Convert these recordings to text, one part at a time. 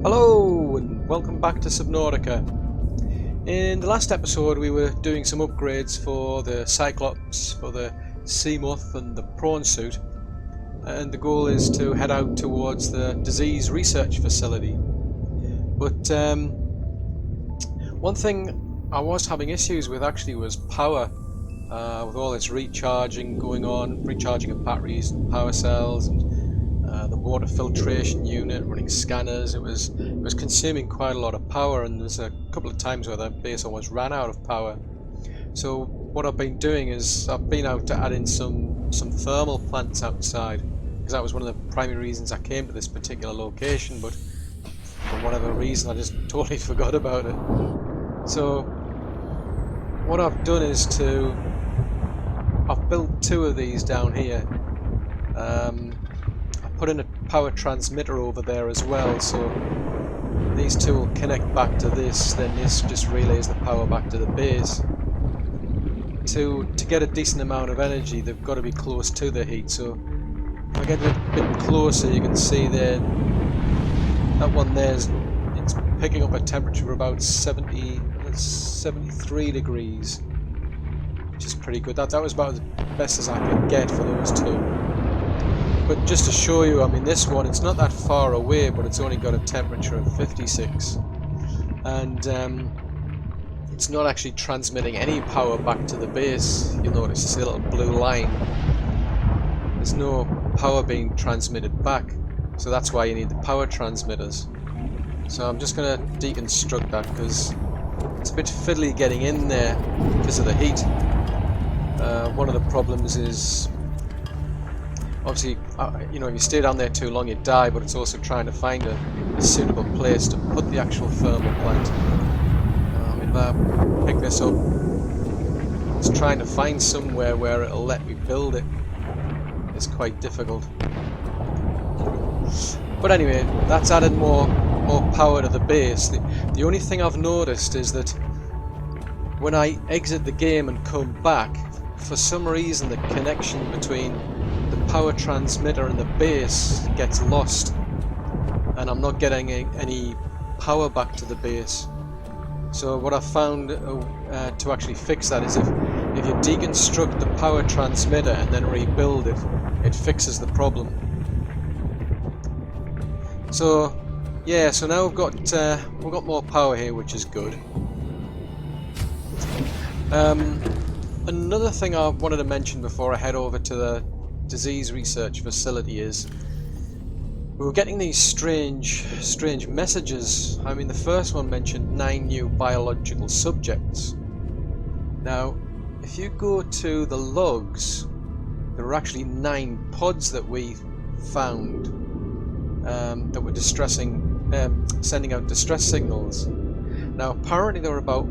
Hello and welcome back to Subnautica. In the last episode we were doing some upgrades for the Cyclops, for the sea moth and the prawn suit, and the goal is to head out towards the disease research facility. But one thing I was having issues with actually was power, with all this recharging going on, recharging of batteries and power cells, and the water filtration unit running scanners. It was consuming quite a lot of power, and there's a couple of times where the base almost ran out of power. So what I've been doing is I've been out to add in some thermal plants outside, because that was one of the primary reasons I came to this particular location, but for whatever reason I just totally forgot about it. So what I've done is I've built two of these down here. Put in a power transmitter over there as well, so these two will connect back to this, then this just relays the power back to the base. To get a decent amount of energy they've got to be close to the heat, so if I get a bit closer you can see there, that one there's, it's picking up a temperature of about 73 degrees, which is pretty good. That was about as best as I could get for those two. But just to show you, I mean, this one, it's not that far away, but it's only got a temperature of 56. And it's not actually transmitting any power back to the base. You'll notice it's a little blue line. There's no power being transmitted back. So that's why you need the power transmitters. So I'm just going to deconstruct that, because it's a bit fiddly getting in there because of the heat. One of the problems is, obviously, you know, if you stay down there too long you die, but it's also trying to find a suitable place to put the actual thermal plant. If I pick this up, it's trying to find somewhere where it'll let me build it. It's quite difficult. But anyway, that's added more power to the base. The only thing I've noticed is that when I exit the game and come back, for some reason the connection between the power transmitter and the base gets lost, and I'm not getting any power back to the base. So what I've found to actually fix that is if you deconstruct the power transmitter and then rebuild it, it fixes the problem. So yeah, so now we've got more power here, which is good. Another thing I wanted to mention before I head over to the disease research facility is we were getting these strange messages. I mean, the first one mentioned 9 new biological subjects. Now, if you go to the logs, there are actually 9 pods that we found that were sending out distress signals. Now, apparently there were about,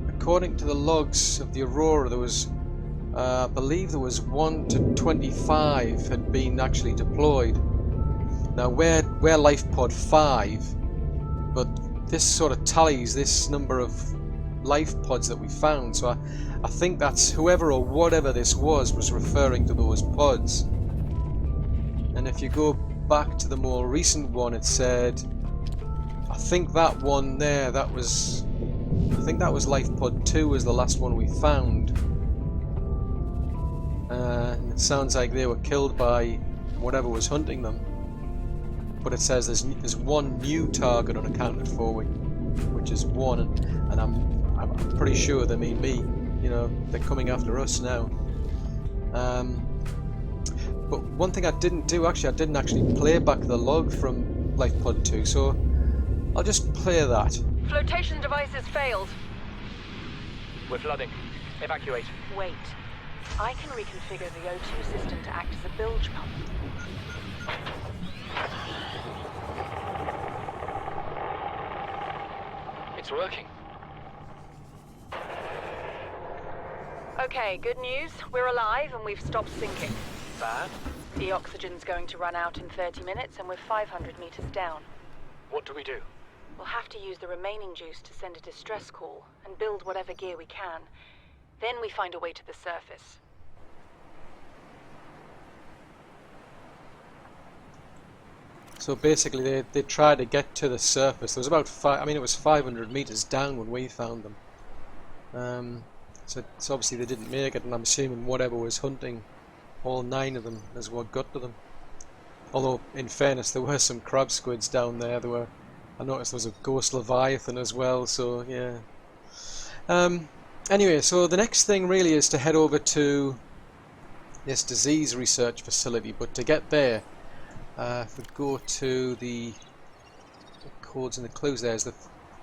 according to the logs of the Aurora, there was I believe there was 1 to 25 had been actually deployed. Now we're life pod 5, but this sort of tallies this number of life pods that we found, so I think that's whoever or whatever this was referring to those pods. And if you go back to the more recent one, it said, I think that one there, I think that was life pod 2 was the last one we found. And it sounds like they were killed by whatever was hunting them. But it says there's one new target unaccounted for, which is 1, and I'm pretty sure they mean me. You know, they're coming after us now. But one thing I didn't do, actually, I didn't actually play back the log from Life Pod 2, so I'll just play that. Flotation devices failed. We're flooding. Evacuate. Wait. I can reconfigure the O2 system to act as a bilge pump. It's working. Okay, good news. We're alive and we've stopped sinking. Bad? The oxygen's going to run out in 30 minutes and we're 500 meters down. What do we do? We'll have to use the remaining juice to send a distress call and build whatever gear we can. Then we find a way to the surface. So basically they tried to get to the surface. There was about it was 500 meters down when we found them. So obviously they didn't make it, and I'm assuming whatever was hunting all 9 of them is what got to them. Although, in fairness, there were some crab squids down there. I noticed there was a ghost leviathan as well, so yeah. Anyway, so the next thing really is to head over to this disease research facility, but to get there, if we go to the codes and the clues, there's the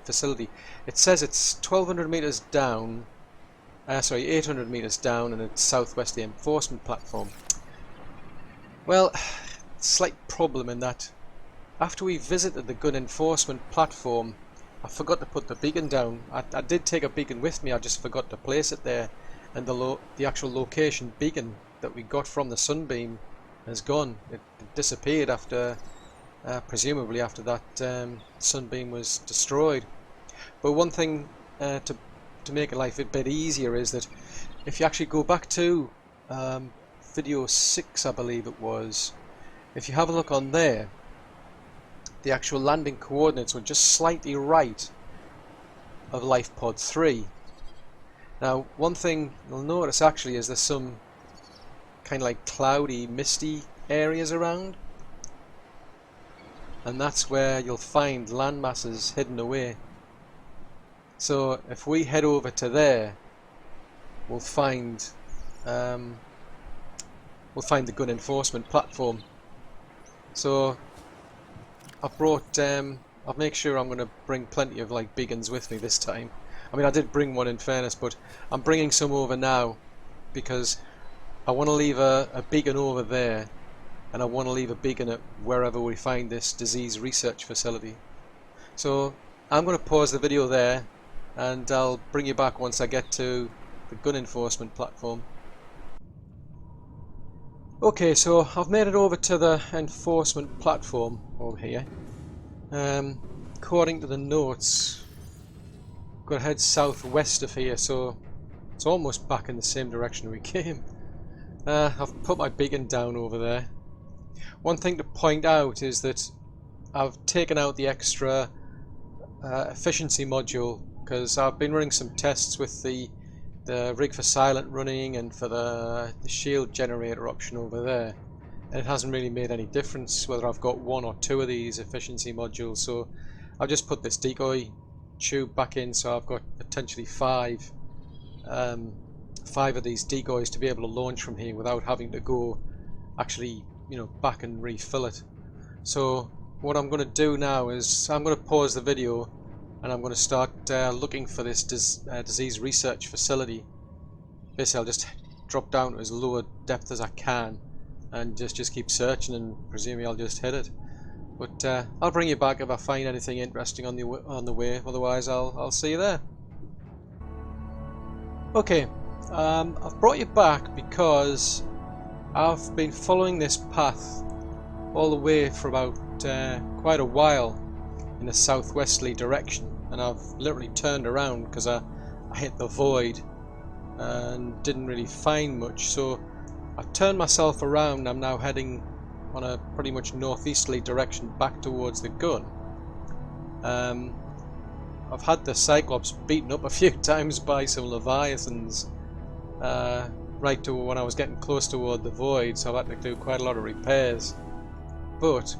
facility. It says it's 1,200 meters down, 800 meters down, and it's southwest of the enforcement platform. Well, slight problem in that after we visited the gun enforcement platform, I forgot to put the beacon down. I did take a beacon with me, I just forgot to place it there, and the actual location beacon that we got from the sunbeam has gone. It disappeared after, presumably after that sunbeam was destroyed. But one thing to make life a bit easier is that if you actually go back to video 6, I believe it was, if you have a look on there, the actual landing coordinates were just slightly right of life pod 3. Now, one thing you'll notice actually is there's some kind of like cloudy, misty areas around, and that's where you'll find land masses hidden away. So if we head over to there, we'll find the gun enforcement platform. So I'll make sure I'm going to bring plenty of like beacons with me this time. I mean, I did bring one in fairness, but I'm bringing some over now because I want to leave a beacon over there, and I want to leave a beacon at wherever we find this disease research facility. So I'm going to pause the video there, and I'll bring you back once I get to the gun enforcement platform. Okay, so I've made it over to the enforcement platform over here. According to the notes, I've got to head southwest of here, so it's almost back in the same direction we came. I've put my beacon down over there. One thing to point out is that I've taken out the extra efficiency module, because I've been running some tests with the rig for silent running and for the shield generator option over there, and it hasn't really made any difference whether I've got 1 or 2 of these efficiency modules. So I've just put this decoy tube back in, so I've got potentially 5 of these decoys to be able to launch from here without having to go actually, back and refill it. So what I'm going to do now is I'm going to pause the video, and I'm going to start looking for this disease research facility. Basically, I'll just drop down to as low a depth as I can and just keep searching, and presumably I'll just hit it. But I'll bring you back if I find anything interesting on the way. Otherwise, I'll see you there. Okay, I've brought you back because I've been following this path all the way for about quite a while in a southwesterly direction, and I've literally turned around because I hit the void and didn't really find much. So I've turned myself around. I'm now heading on a pretty much northeasterly direction back towards the gun. I've had the Cyclops beaten up a few times by some leviathans right to when I was getting close toward the void, so I've had to do quite a lot of repairs. But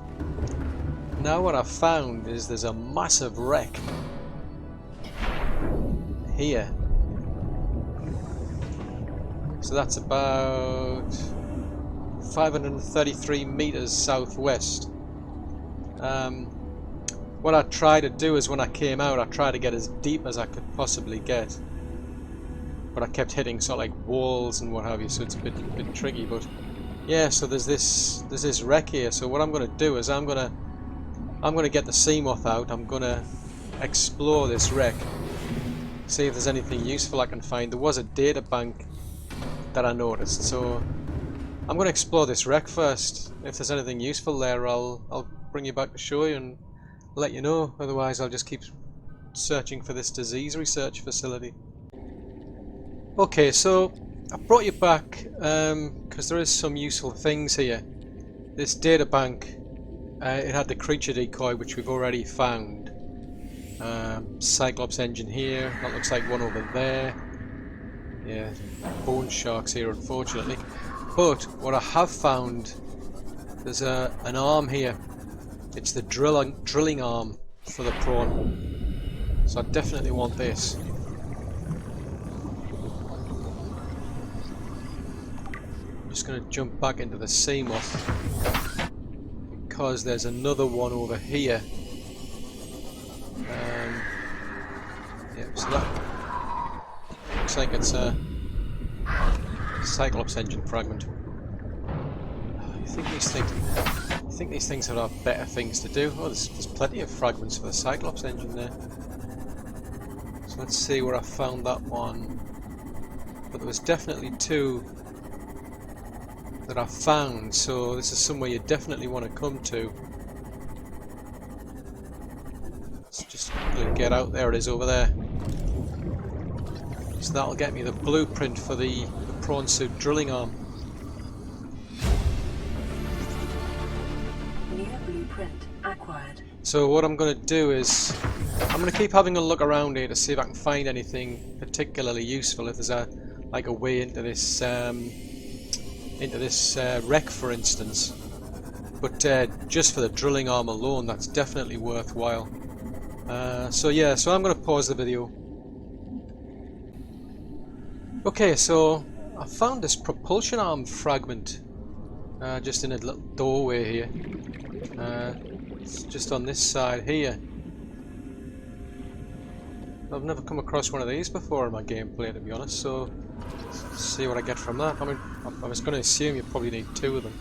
now what I've found is there's a massive wreck here. So that's about 533 meters southwest. What I tried to do is when I came out, I tried to get as deep as I could possibly get, but I kept hitting sort of like walls and what have you, so it's a bit tricky. But yeah, so there's this wreck here. So what I'm going to do is I'm going to get the Seamoth out. I'm going to explore this wreck, see if there's anything useful I can find. There was a data bank that I noticed, so I'm going to explore this wreck first. If there's anything useful there, I'll bring you back to show you and let you know. Otherwise, I'll just keep searching for this disease research facility. Okay, so I brought you back because there is some useful things here. This data bank it had the creature decoy, which we've already found. Cyclops engine here. That looks like one over there. Yeah, bone sharks here, unfortunately. But what I have found, there's an arm here. It's the drilling arm for the prawn. So I definitely want this. I'm just going to jump back into the Seamoth because there's another one over here. Yeah, so that looks like it's a Cyclops engine fragment. You think these things would have better things to do? Oh, there's plenty of fragments for the Cyclops engine there. So let's see where I found that one. But there was definitely two that I found, so this is somewhere you definitely want to come to. Let's just get out. There it is over there. So that'll get me the blueprint for the prawn suit drilling arm. New blueprint acquired. So what I'm going to do is I'm going to keep having a look around here to see if I can find anything particularly useful. If there's a way into this wreck, for instance. But just for the drilling arm alone, that's definitely worthwhile. So yeah, so I'm going to pause the video. Okay, so I found this propulsion arm fragment just in a little doorway here. It's just on this side here. I've never come across one of these before in my gameplay, to be honest, so let's see what I get from that. I mean, I was going to assume you probably need two of them.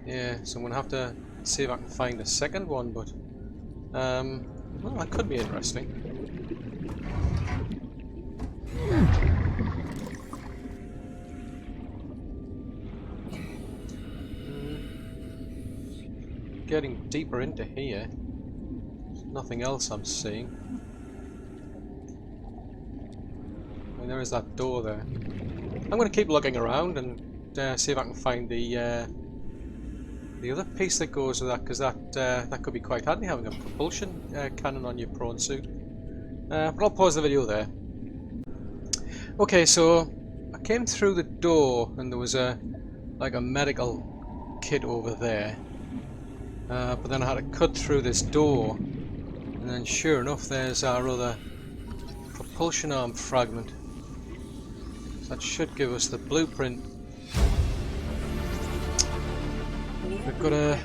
Yeah, so I'm going to have to see if I can find a second one, but well, that could be interesting. Getting deeper into here. There's nothing else I'm seeing. I mean, there is that door there. I'm going to keep looking around and see if I can find the other piece that goes with that, because that could be quite handy, having a propulsion cannon on your prawn suit. But I'll pause the video there. Okay, so I came through the door and there was like a medical kit over there. But then I had to cut through this door, and then sure enough there's our other propulsion arm fragment. So that should give us the blueprint. We've got a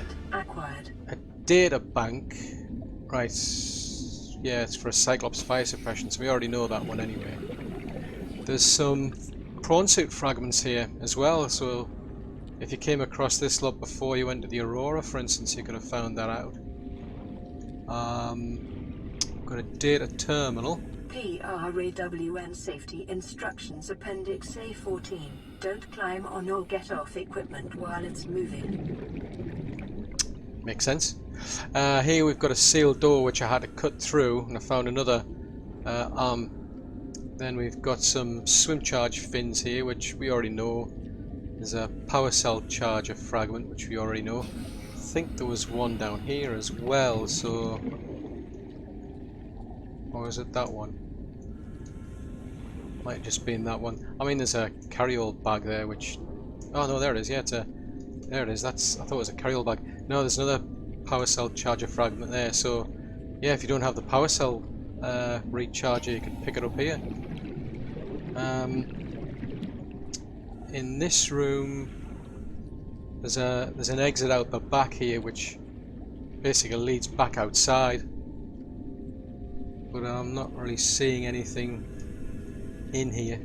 data bank. Right, yeah, it's for a Cyclops fire suppression, so we already know that one anyway. There's some prawn suit fragments here as well, so if you came across this lot before you went to the Aurora, for instance, you could have found that out. Got a data terminal. PRAWN Safety Instructions Appendix A14. Don't climb on or get off equipment while it's moving. Makes sense. Here we've got a sealed door which I had to cut through, and I found another arm. Then we've got some swim charge fins here, which we already know. There's a power cell charger fragment, which we already know. I think there was one down here as well, so... Or is it that one? Might have just been that one. I mean, there's a carry-all bag there, which... Oh no, there it is, yeah, there it is, that's... I thought it was a carry-all bag. No, there's another power cell charger fragment there, so... Yeah, if you don't have the power cell recharger, you can pick it up here. In this room, there's an exit out the back here, which basically leads back outside. But I'm not really seeing anything in here.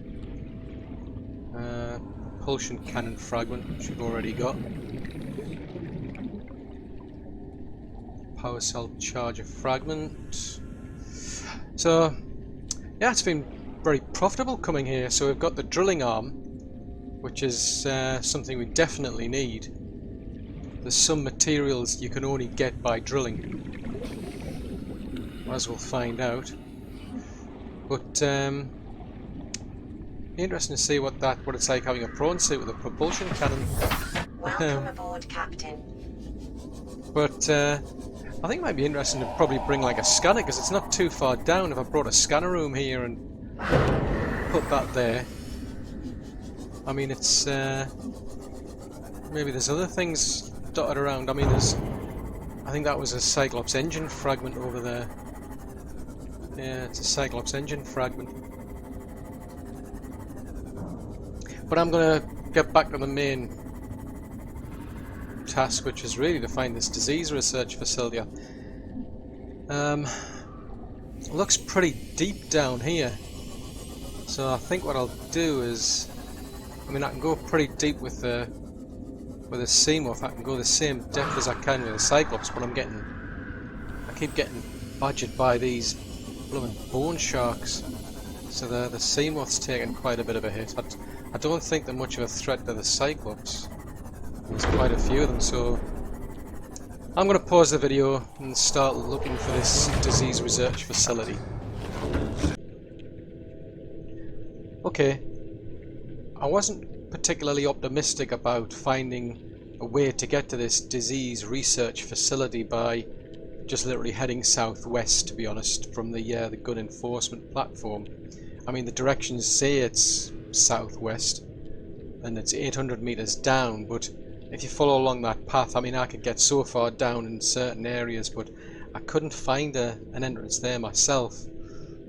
Propulsion cannon fragment, which we've already got. Power cell charger fragment. So, yeah, it's been very profitable coming here. So we've got the drilling arm, which is something we definitely need. There's some materials you can only get by drilling, as we'll find out. But interesting to see what it's like having a prawn suit with a propulsion cannon. Welcome aboard, Captain. But I think it might be interesting to probably bring like a scanner, because it's not too far down. If I brought a scanner room here and put that there, I mean, it's maybe there's other things dotted around. I mean, I think that was a Cyclops engine fragment over there. Yeah, it's a Cyclops engine fragment. But I'm gonna get back to the main task, which is really to find this disease research facility. Looks pretty deep down here, so I think what I'll do is, I mean, I can go pretty deep with a Seamorph. I can go the same depth as I can with a Cyclops, but I keep getting badgered by these blooming bone sharks, so the Seamorph's taking quite a bit of a hit. I don't think they're much of a threat to the Cyclops. There's quite a few of them, so I'm going to pause the video and start looking for this disease research facility. Okay, I wasn't particularly optimistic about finding a way to get to this disease research facility by just literally heading southwest, to be honest, from the gun enforcement platform. I mean, the directions say it's southwest and it's 800 meters down, but if you follow along that path, I mean, I could get so far down in certain areas, but I couldn't find an entrance there myself.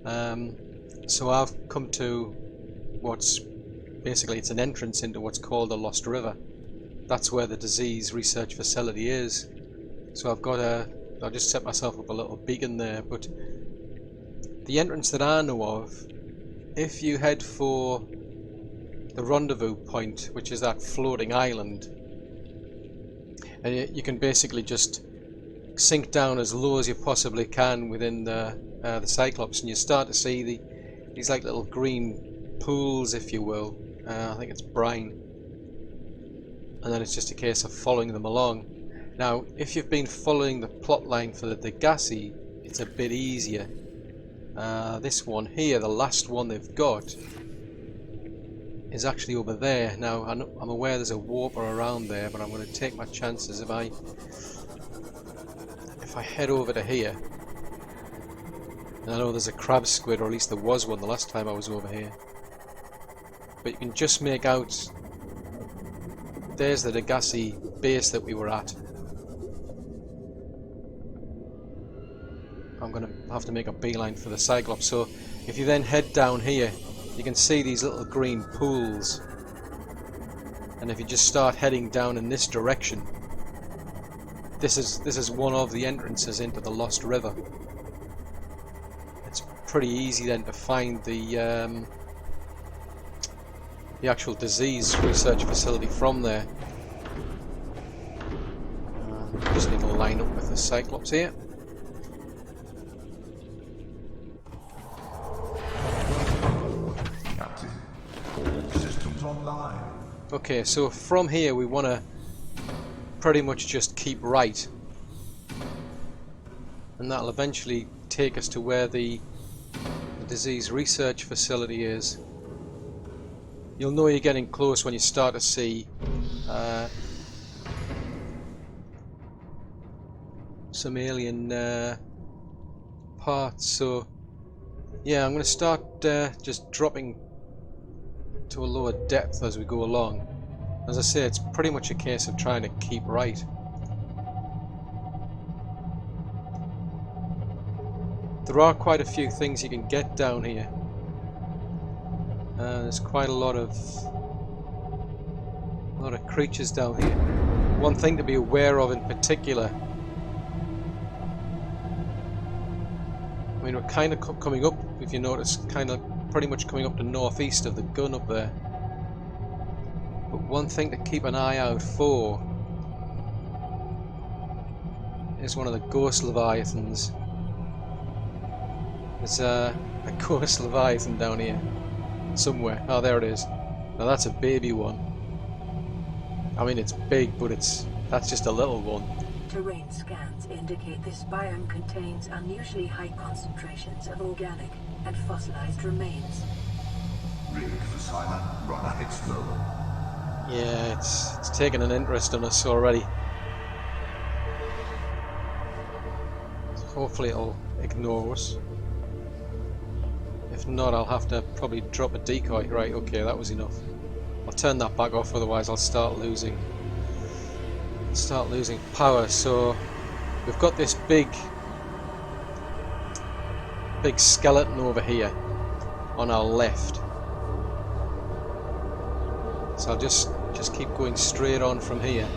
So I've come to it's an entrance into what's called the Lost River. That's where the disease research facility is. So I'll just set myself up a little beacon there, but the entrance that I know of, if you head for the rendezvous point, which is that floating island, and you can basically just sink down as low as you possibly can within the Cyclops, and you start to see these like little green pools, if you will. I think it's brine, and then it's just a case of following them along. Now, if you've been following the plot line for the Degassi, it's a bit easier. This one here, the last one they've got, is actually over there. Now, I'm aware there's a warper around there, but I'm going to take my chances if I head over to here. And I know there's a crab squid, or at least there was one the last time I was over here. But you can just make out, there's the Degassi base that we were at. I'm going to have to make a beeline for the Cyclops. So if you then head down here, you can see these little green pools, and if you just start heading down in this direction, this is one of the entrances into the Lost River. It's pretty easy then to find the actual disease research facility from there. Just need to line up with the Cyclops here. Okay, so from here we want to pretty much just keep right, and that'll eventually take us to where the disease research facility is. You'll know you're getting close when you start to see some alien parts. So yeah, I'm going to start just dropping to a lower depth as we go along. As I say, it's pretty much a case of trying to keep right. There are quite a few things you can get down here. There's quite a lot of creatures down here. One thing to be aware of in particular, I mean, we're kind of coming up, if you notice, kind of pretty much coming up to northeast of the gun up there. But one thing to keep an eye out for is one of the ghost leviathans. There's a ghost leviathan down here somewhere. Oh, there it is. Now that's a baby one. I mean, it's big, but that's just a little one. Terrain scans indicate this biome contains unusually high concentrations of organic and fossilized remains. Rig for Simon, run ahead slow. Yeah, it's taken an interest in us already. Hopefully it'll ignore us. If not, I'll have to probably drop a decoy. Right, okay, that was enough. I'll turn that back off, otherwise I'll start losing power. So we've got this big skeleton over here on our left. So I'll just keep going straight on from here.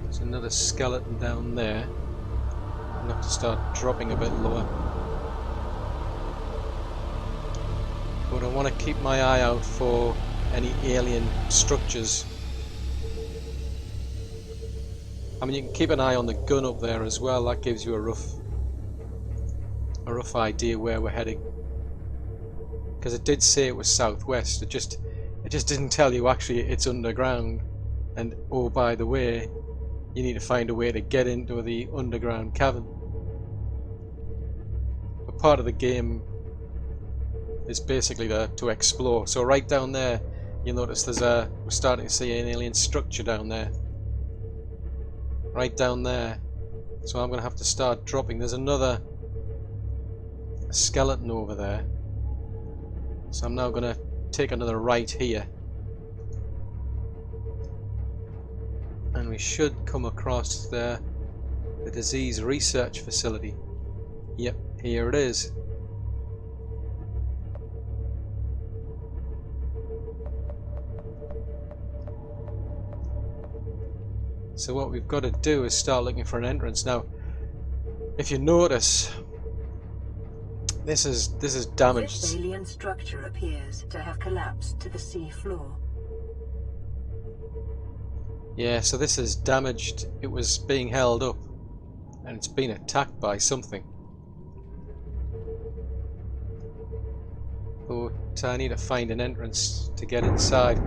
There's another skeleton down there. I'll have to start dropping a bit lower. But I want to keep my eye out for any alien structures. I mean, you can keep an eye on the gun up there as well. That gives you a rough idea where we're heading. Because it did say it was southwest. It just didn't tell you actually it's underground. And oh, by the way, you need to find a way to get into the underground cavern. But part of the game is basically to explore. So right down there, you'll notice we're starting to see an alien structure down there. Right down there. So I'm going to have to start dropping. There's another skeleton over there. So I'm now going to take another right here. And we should come across the disease research facility. Yep, here it is. So what we've got to do is start looking for an entrance. Now, if you notice, this is damaged. This alien structure appears to have collapsed to the sea floor. Yeah, so this is damaged. It was being held up and it's been attacked by something. But I need to find an entrance to get inside.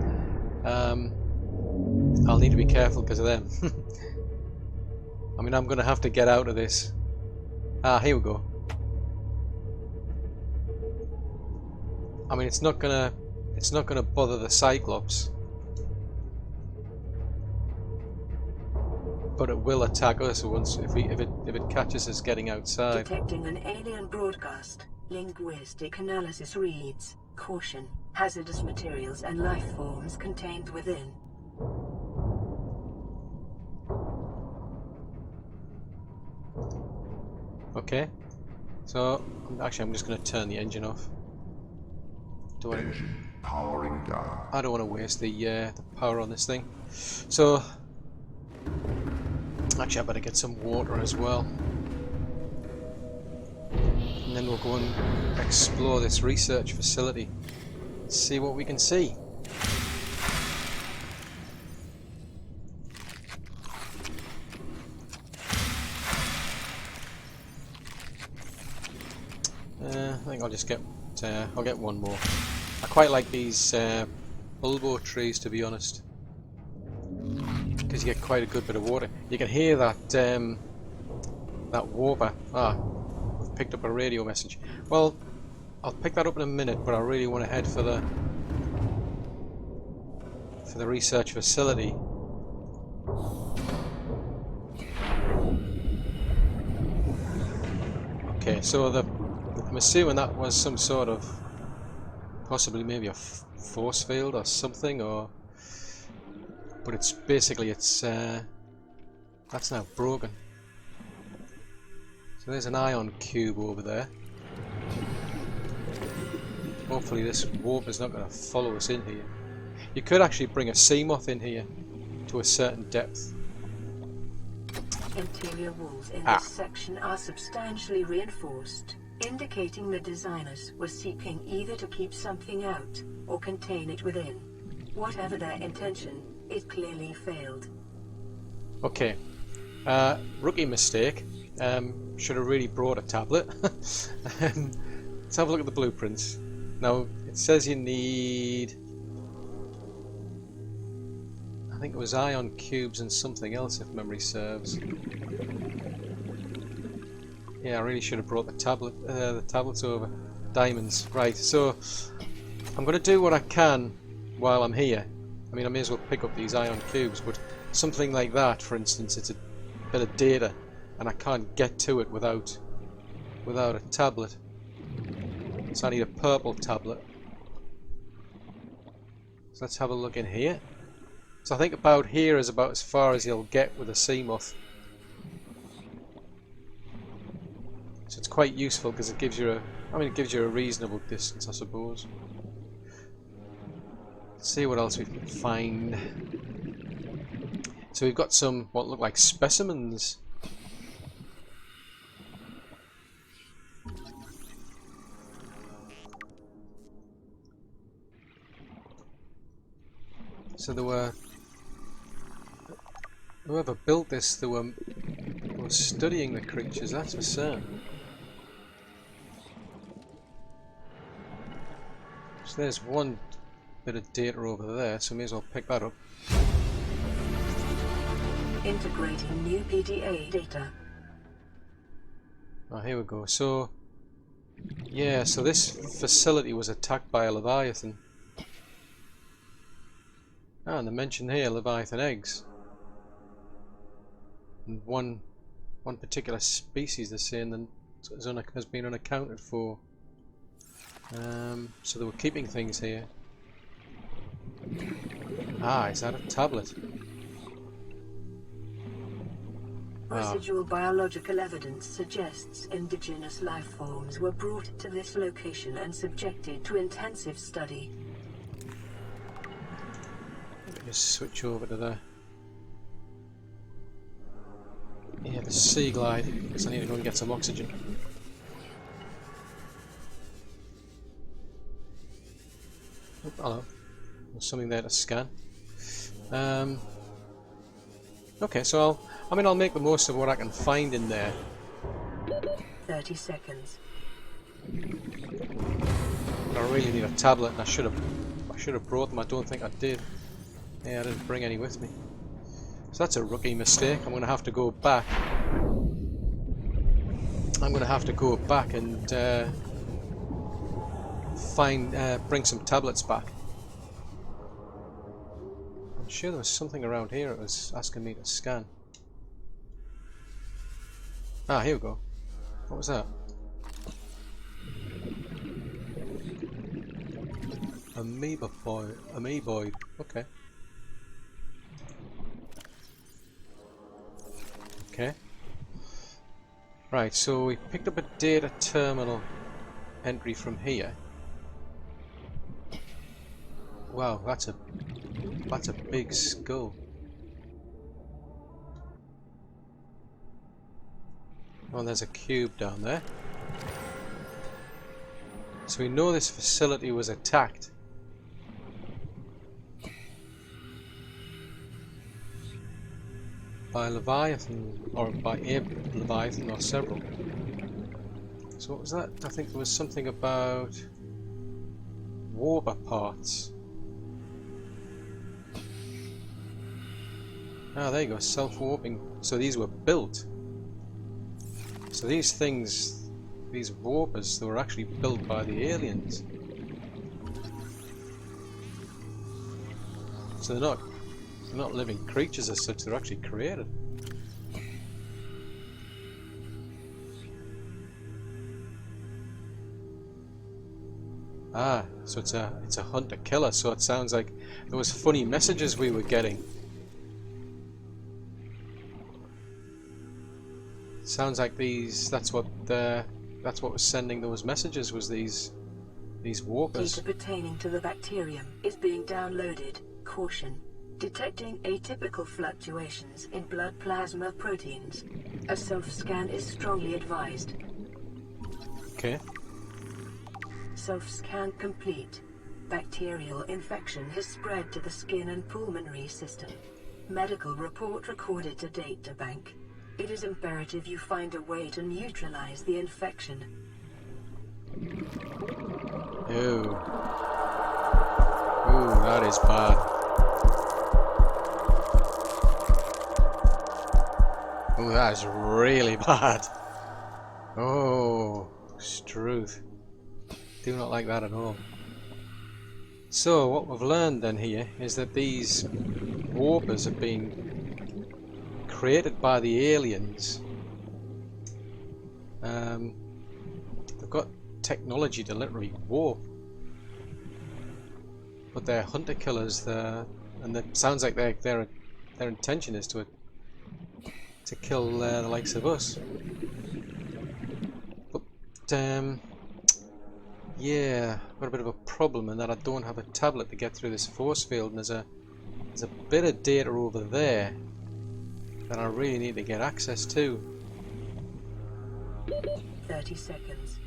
I'll need to be careful because of them. I mean, I'm going to have to get out of this. Ah, here we go. I mean, it's not gonna bother the Cyclops, but it will attack us once if it catches us getting outside. Detecting an alien broadcast. Linguistic analysis reads: caution, hazardous materials and life forms contained within. Okay, so actually I'm just going to turn the engine off. Engine powering down. I don't want to waste the power on this thing. So actually I better get some water as well. And then we'll go and explore this research facility. See what we can see. I think I'll just get I'll get one more. I quite like these bulbo trees, to be honest, because you get quite a good bit of water. You can hear that that warper. Ah, I've picked up a radio message. Well, I'll pick that up in a minute, but I really want to head for the research facility. Okay, so I'm assuming that was some sort of, possibly maybe a force field or something, but it's basically that's now broken. So there's an ion cube over there. Hopefully this warp is not going to follow us in here. You could actually bring a Seamoth in here to a certain depth. Interior walls in this section are substantially reinforced, indicating the designers were seeking either to keep something out or contain it within. Whatever their intention, it clearly failed. Okay, rookie mistake. Should have really brought a tablet. Let's have a look at the blueprints. Now it says you need, I think it was ion cubes and something else if memory serves. Yeah, I really should have brought the tablets over. Diamonds. Right, so I'm going to do what I can while I'm here. I mean, I may as well pick up these ion cubes, but something like that, for instance, it's a bit of data, and I can't get to it without a tablet. So I need a purple tablet. So let's have a look in here. So I think about here is about as far as you'll get with a Seamoth. So it's quite useful because it gives you a reasonable distance, I suppose. Let's see what else we can find. So we've got some what look like specimens. So there were, whoever built this, they were studying the creatures, that's for certain. So there's one bit of data over there, so may as well pick that up. Integrating new PDA data. Oh, here we go. So, yeah, so this facility was attacked by a Leviathan. Ah, and they mention here Leviathan eggs. And one particular species they're saying that has been unaccounted for. So they were keeping things here. Ah, is that a tablet? Residual biological evidence suggests indigenous life forms were brought to this location and subjected to intensive study. Let me just switch over to the sea glide, because I need to go and get some oxygen. Oh, hello. There's something there to scan. Okay, so I'll make the most of what I can find in there. 30 seconds. I really need a tablet, and I should have brought them. I don't think I did. Yeah, I didn't bring any with me. So that's a rookie mistake. I'm going to have to go back. I'm going to have to go back and bring some tablets back. I'm sure there was something around here it was asking me to scan. Ah, here we go. What was that? Amoeboid. Okay. Okay. Right, so we picked up a data terminal entry from here. Wow, that's a big skull. Oh, and there's a cube down there. So we know this facility was attacked. By a Leviathan, or by a Leviathan, or several. So what was that? I think there was something about warper parts. Ah, there you go, self-warping. So these were built. So these things, these warpers, they were actually built by the aliens. So they're not living creatures as such, they're actually created. Ah, so it's a hunter-killer, so it sounds like there was funny messages we were getting. Sounds like that's what was sending those messages, was these warpers. Data pertaining to the bacterium is being downloaded. Caution. Detecting atypical fluctuations in blood plasma proteins. A self-scan is strongly advised. Okay. Self-scan complete. Bacterial infection has spread to the skin and pulmonary system. Medical report recorded to data bank. It is imperative you find a way to neutralize the infection. Ooh, that is bad. Ooh, that is really bad. Oh, Struth. Do not like that at all. So, what we've learned then here is that these warpers have been created by the aliens. They've got technology to literally warp. But they're hunter killers, and it sounds like their intention is to kill the likes of us. But yeah, I've got a bit of a problem in that I don't have a tablet to get through this force field, and there's a bit of data over there that I really need to get access to. 30 seconds.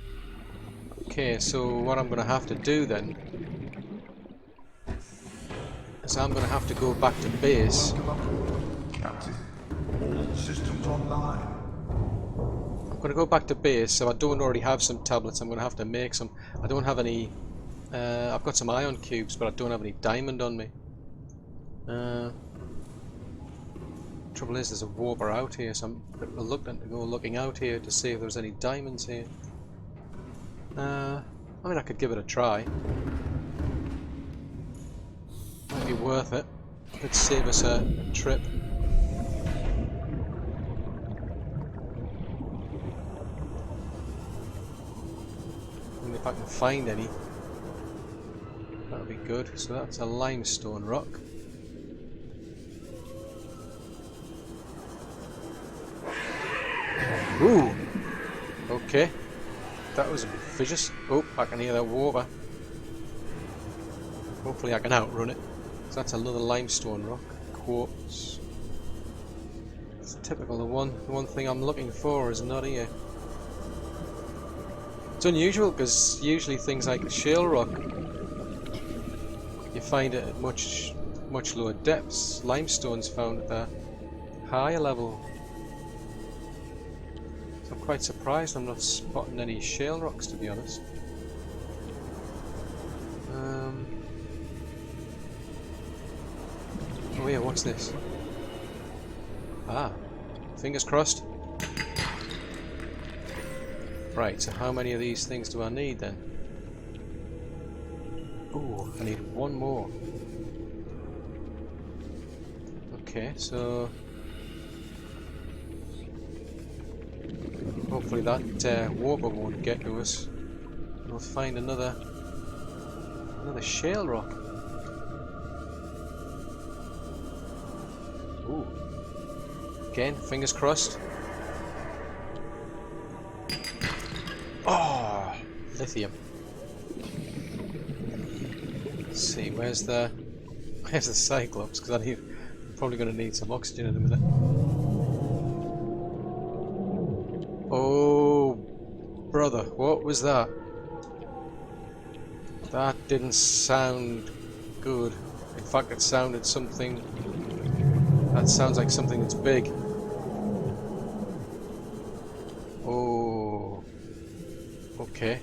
Okay, so what I'm going to have to do then is I'm going to have to go back to base. Captain, all systems online. I'm going to go back to base, so I don't already have some tablets. I'm going to have to make some. I don't have any. I've got some ion cubes, but I don't have any diamond on me. Trouble is, there's a warper out here, so I'm a bit reluctant to go looking out here to see if there's any diamonds here. I mean, I could give it a try. Might be worth it. Could save us a trip. And if I can find any, that would be good. So that's a limestone rock. Ooh! Okay. That was vicious. Oh, I can hear that warper. Hopefully I can outrun it. So that's another limestone rock. Quartz. It's typical. The one thing I'm looking for is not here. It's unusual because usually things like shale rock, you find it at much lower depths. Limestone's found at the higher level. So I'm quite surprised I'm not spotting any shale rocks, to be honest. Oh yeah, what's this? Ah, fingers crossed. Right, so how many of these things do I need then? Ooh, I need one more. Okay, so hopefully that warper won't get to us. We'll find another shale rock. Ooh. Again, fingers crossed. Oh, lithium. Let's see, where's the Cyclops? Because I'm probably going to need some oxygen in a minute. Oh, brother, what was that? That didn't sound good. In fact, it sounded something. That sounds like something that's big. Oh. Okay.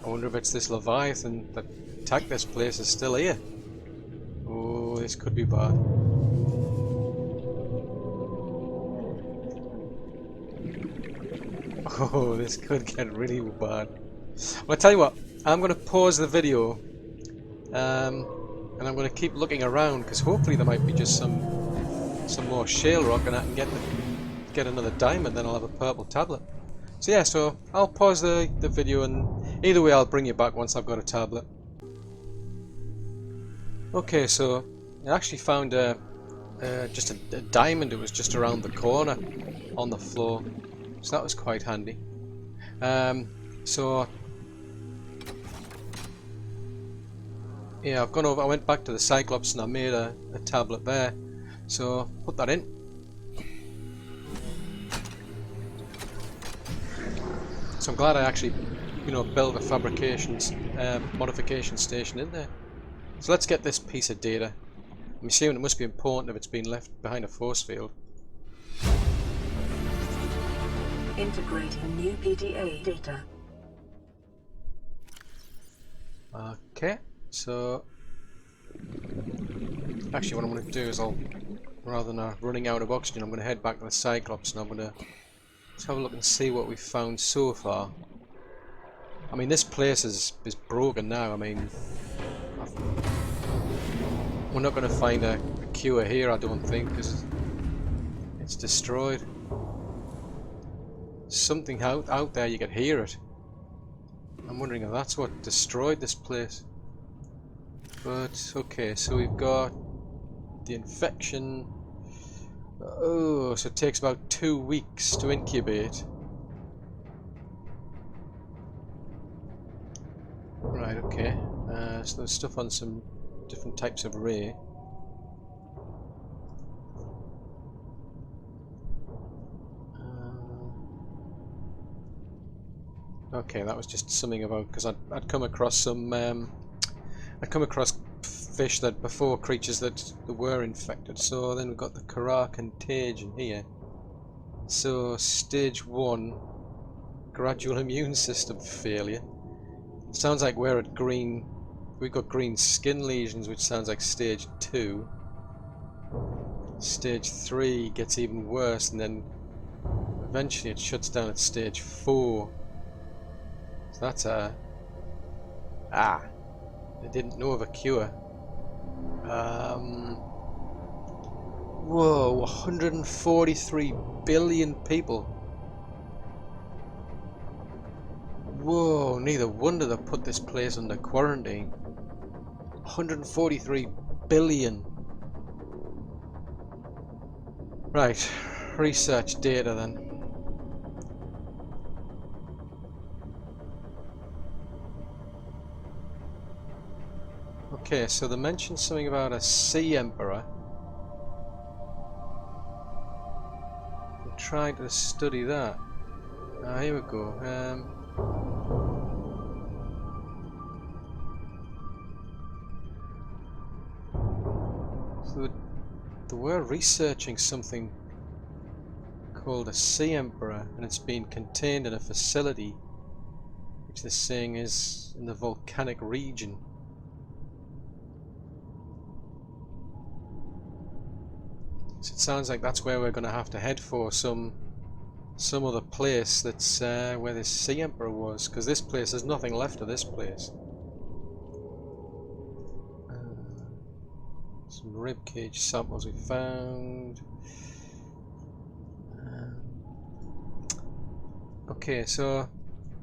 I wonder if it's this Leviathan that attacked this place is still here. Oh, this could be bad. Oh, this could get really bad. Well, I'll tell you what, I'm going to pause the video and I'm going to keep looking around because hopefully there might be just some more shale rock and I can get another diamond, then I'll have a purple tablet. So yeah, so I'll pause the video and either way I'll bring you back once I've got a tablet. Okay, so I actually found just a diamond. It was just around the corner on the floor, so that was quite handy. So yeah, I've gone over. I went back to the Cyclops and I made a tablet there. So put that in. So I'm glad I actually, built a modification station in there. So let's get this piece of data. I'm assuming it must be important if it's been left behind a force field. Integrating new PDA data. Okay, so actually what I'm going to do is rather than running out of oxygen, I'm going to head back to the Cyclops and I'm going to Let's have a look and see what we've found so far. I mean, this place is broken now. I mean, we're not going to find a cure here, I don't think, because it's destroyed. Something out there, you could hear it. I'm wondering if that's what destroyed this place. But, okay, so we've got the infection. Oh, so it takes about 2 weeks to incubate. Right, okay. So there's stuff on some different types of ray. Okay, that was just something about, because I'd come across some I'd come across fish that before, creatures that were infected. So then we've got the Kara contagion here. So stage 1, gradual immune system failure. Sounds like we're at green. We've got green skin lesions, which sounds like stage 2. Stage 3 gets even worse, and then eventually it shuts down at stage 4. So that's a... I didn't know of a cure. Whoa, 143 billion people. Whoa, neither wonder they put this place under quarantine. 143 billion. Right, research data then. Okay, so they mentioned something about a sea emperor. I'm trying to study that. Ah, here we go. So they were researching something called a sea emperor, and it's been contained in a facility which they're saying is in the volcanic region. So it sounds like that's where we're going to have to head for, some other place that's where this sea emperor was, because this place, there's nothing left of this place. Some ribcage samples we found. Okay, so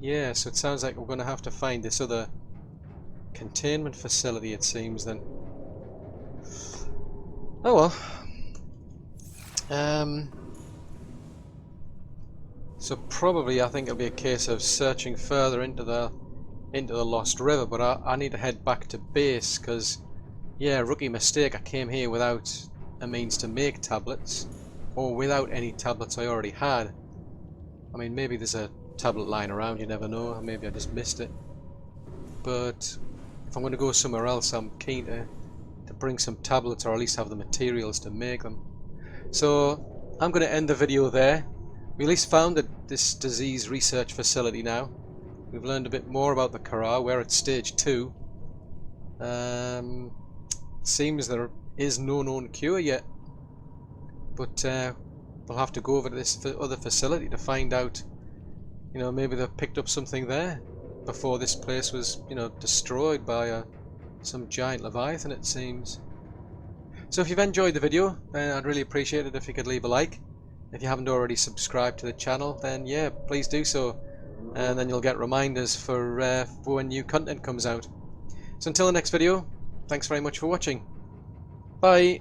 yeah, so it sounds like we're going to have to find this other containment facility, it seems then. Oh well. So probably I think it'll be a case of searching further into the Lost River, but I need to head back to base, because yeah, rookie mistake, I came here without a means to make tablets, or without any tablets I already had. I mean, maybe there's a tablet lying around, you never know, or maybe I just missed it. But if I'm going to go somewhere else, I'm keen to bring some tablets, or at least have the materials to make them. So I'm going to end the video there. We at least found this disease research facility now. We've learned a bit more about the Kara. We're at stage 2. Seems there is no known cure yet, but we'll have to go over to this other facility to find out. You know, maybe they've picked up something there before this place was, you know, destroyed by some giant leviathan, it seems. So if you've enjoyed the video, I'd really appreciate it if you could leave a like. If you haven't already subscribed to the channel, then yeah, please do so, and then you'll get reminders for when new content comes out. So until the next video, thanks very much for watching. Bye!